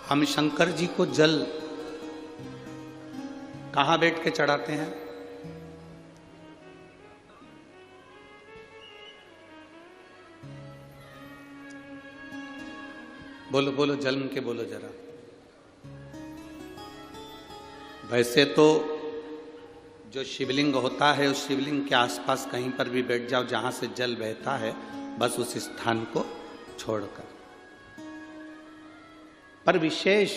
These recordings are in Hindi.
हम शंकर जी को जल कहां बैठ के चढ़ाते हैं? बोलो बोलो, जन्म के बोलो जरा। वैसे तो जो शिवलिंग होता है उस शिवलिंग के आसपास कहीं पर भी बैठ जाओ जहां से जल बहता है, बस उस स्थान को छोड़कर। पर विशेष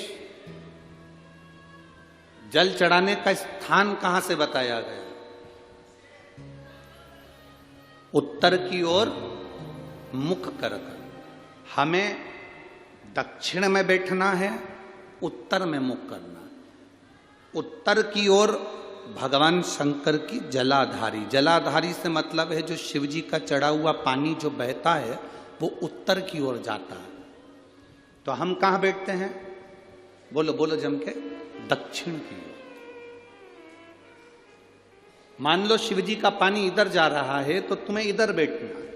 जल चढ़ाने का स्थान कहां से बताया गया? उत्तर की ओर मुख कर हमें दक्षिण में बैठना है, उत्तर में मुख करना है। उत्तर की ओर भगवान शंकर की जलाधारी, जलाधारी से मतलब है जो शिव जी का चढ़ा हुआ पानी जो बहता है वो उत्तर की ओर जाता है। तो हम कहां बैठते हैं? बोलो बोलो जम के, दक्षिण की ओर। मान लो शिव जी का पानी इधर जा रहा है तो तुम्हें इधर बैठना है,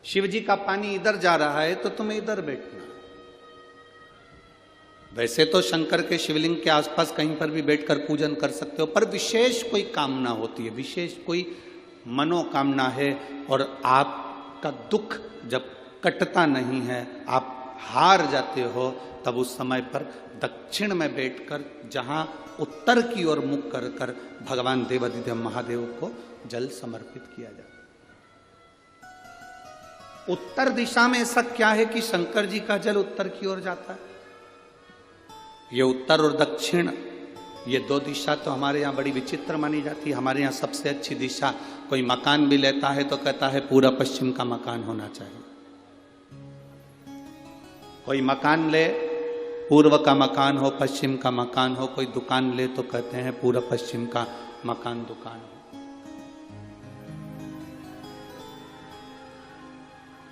शिव जी का पानी इधर जा रहा है तो तुम्हें इधर बैठना है। वैसे तो शंकर के शिवलिंग के आसपास कहीं पर भी बैठकर पूजन कर सकते हो, पर विशेष कोई कामना होती है, विशेष कोई मनोकामना है और आपका दुख जब कटता नहीं है, आप हार जाते हो, तब उस समय पर दक्षिण में बैठकर जहां उत्तर की ओर मुख कर कर भगवान देवाधिदेव महादेव को जल समर्पित किया जाता है। उत्तर दिशा में ऐसा क्या है कि शंकर जी का जल उत्तर की ओर जाता है? ये उत्तर और दक्षिण, ये दो दिशा तो हमारे यहाँ बड़ी विचित्र मानी जाती है। हमारे यहाँ सबसे अच्छी दिशा, कोई मकान भी लेता है तो कहता है पूरा पश्चिम का मकान होना चाहिए। कोई मकान ले, पूर्व का मकान हो, पश्चिम का मकान हो। कोई दुकान ले तो कहते हैं पूरा पश्चिम का मकान दुकान हो।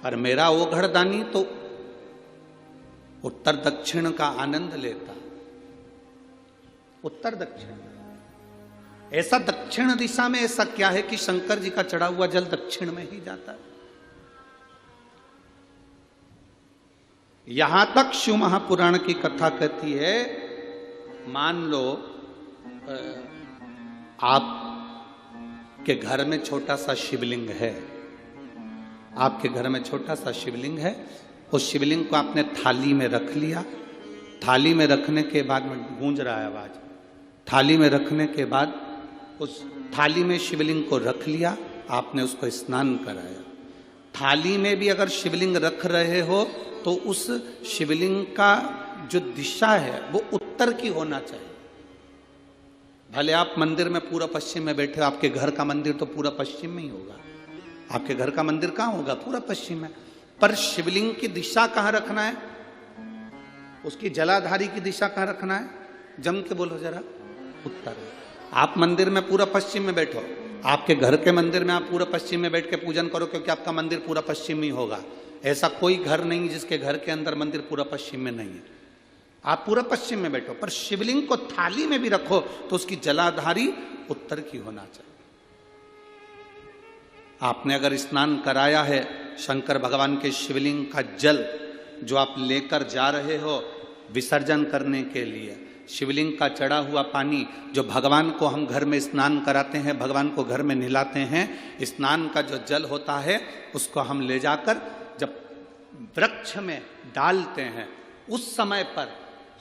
पर मेरा वो घरदानी तो उत्तर दक्षिण का आनंद लेता, उत्तर दक्षिण। ऐसा दक्षिण दिशा में ऐसा क्या है कि शंकर जी का चढ़ा हुआ जल दक्षिण में ही जाता है? यहां तक शिव महापुराण की कथा कहती है, मान लो आपके घर में छोटा सा शिवलिंग है, आपके घर में छोटा सा शिवलिंग है, उस शिवलिंग को आपने थाली में रख लिया। थाली में रखने के बाद में गूंज रहा है आवाज, थाली में रखने के बाद उस थाली में शिवलिंग को रख लिया, आपने उसको स्नान कराया। थाली में भी अगर शिवलिंग रख रहे हो तो उस शिवलिंग का जो दिशा है वो उत्तर की होना चाहिए। भले आप मंदिर में पूरा पश्चिम में बैठे हो, आपके घर का मंदिर तो पूरा पश्चिम में ही होगा। आपके घर का मंदिर कहाँ होगा? पूरा पश्चिम में। पर शिवलिंग की दिशा कहाँ रखना है? उसकी जलाधारी की दिशा कहाँ रखना है? जम के बोलो जरा, उत्तर। आप मंदिर में पूरा पश्चिम में बैठो, आपके घर के मंदिर में आप पूरा पश्चिम में बैठ के पूजन करो, क्योंकि आपका मंदिर पूरा पश्चिम ही होगा। ऐसा कोई घर नहीं जिसके घर के अंदर मंदिर पूरा पश्चिम में नहीं है। आप पूरा पश्चिम में बैठो, पर शिवलिंग को थाली में भी रखो तो उसकी जलाधारी उत्तर की होना चाहिए। आपने अगर स्नान कराया है, शंकर भगवान के शिवलिंग का जल जो आप लेकर जा रहे हो विसर्जन करने के लिए, शिवलिंग का चढ़ा हुआ पानी जो भगवान को हम घर में स्नान कराते हैं, भगवान को घर में नहलाते हैं, स्नान का जो जल होता है उसको हम ले जाकर जब वृक्ष में डालते हैं, उस समय पर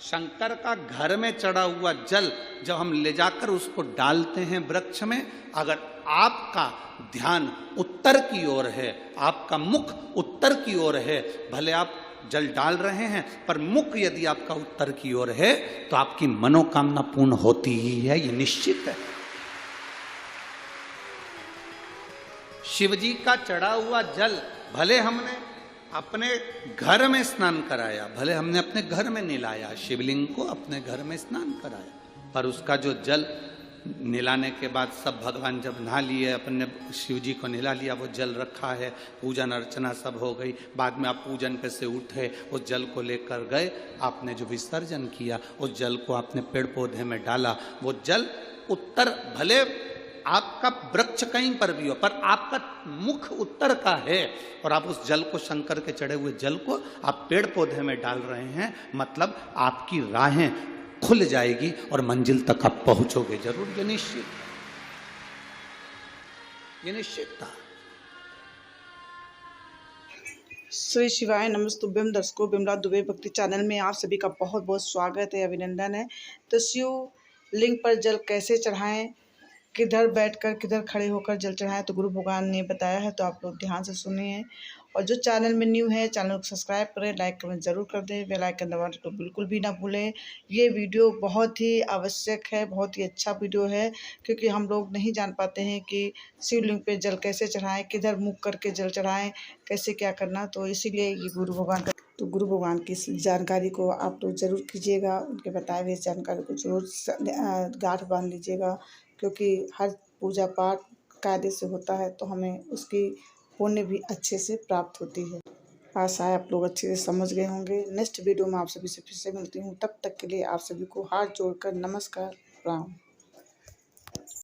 शंकर का घर में चढ़ा हुआ जल जब हम ले जाकर उसको डालते हैं वृक्ष में, अगर आपका ध्यान उत्तर की ओर है, आपका मुख उत्तर की ओर है, भले आप जल डाल रहे हैं पर मुख यदि आपका उत्तर की ओर है तो आपकी मनोकामना पूर्ण होती ही है, ये निश्चित है। शिव जी का चढ़ा हुआ जल भले हमने अपने घर में स्नान कराया, भले हमने अपने घर में नहलाया, शिवलिंग को अपने घर में स्नान कराया, पर उसका जो जल नहलाने के बाद सब भगवान जब नहा लिए, अपने शिव जी को नहला लिया, वो जल रखा है, पूजन अर्चना सब हो गई, बाद में आप पूजन पे से उठे, उस जल को लेकर गए, आपने जो विसर्जन किया उस जल को आपने पेड़ पौधे में डाला, वो जल उत्तर, भले आपका वृक्ष कहीं पर भी हो, पर आपका मुख उत्तर का है और आप उस जल को, शंकर के चढ़े हुए जल को आप पेड़ पौधे में डाल रहे हैं, मतलब आपकी राहें खुल जाएगी और मंजिल तक आप पहुंचोगे जरूर। ये निश्चित, ये निश्चित था। श्री शिवाय नमस्तुभ्यम। दर्शकों, बिमला दुबे भक्ति चैनल में आप सभी का बहुत बहुत स्वागत है, अभिनंदन है। तो शिव लिंग पर जल कैसे चढ़ाएं, किधर बैठकर किधर खड़े होकर जल चढ़ाएं, तो गुरु भगवान ने बताया है, तो आप लोग ध्यान से सुनिए। और जो चैनल में न्यू है, चैनल को सब्सक्राइब करें, लाइक कमेंट जरूर कर दें, बेल आइकन दबाने को बिल्कुल भी ना भूलें। ये वीडियो बहुत ही आवश्यक है, बहुत ही अच्छा वीडियो है, क्योंकि हम लोग नहीं जान पाते हैं कि शिवलिंग पे जल कैसे चढ़ाएं, किधर मुख करके जल चढ़ाएं, कैसे क्या करना। तो इसीलिए ये गुरु भगवान की इस जानकारी को आप लोग जरूर कीजिएगा। उनके बताए हुए जानकारी को जरूर गांठ बांध लीजिएगा, क्योंकि हर पूजा पाठ कायदे से होता है तो हमें उसकी पुण्य भी अच्छे से प्राप्त होती है। आशा है आप लोग अच्छे से समझ गए होंगे। नेक्स्ट वीडियो में आप सभी से फिर से मिलती हूँ। तब तक के लिए आप सभी को हाथ जोड़कर नमस्कार, प्रणाम।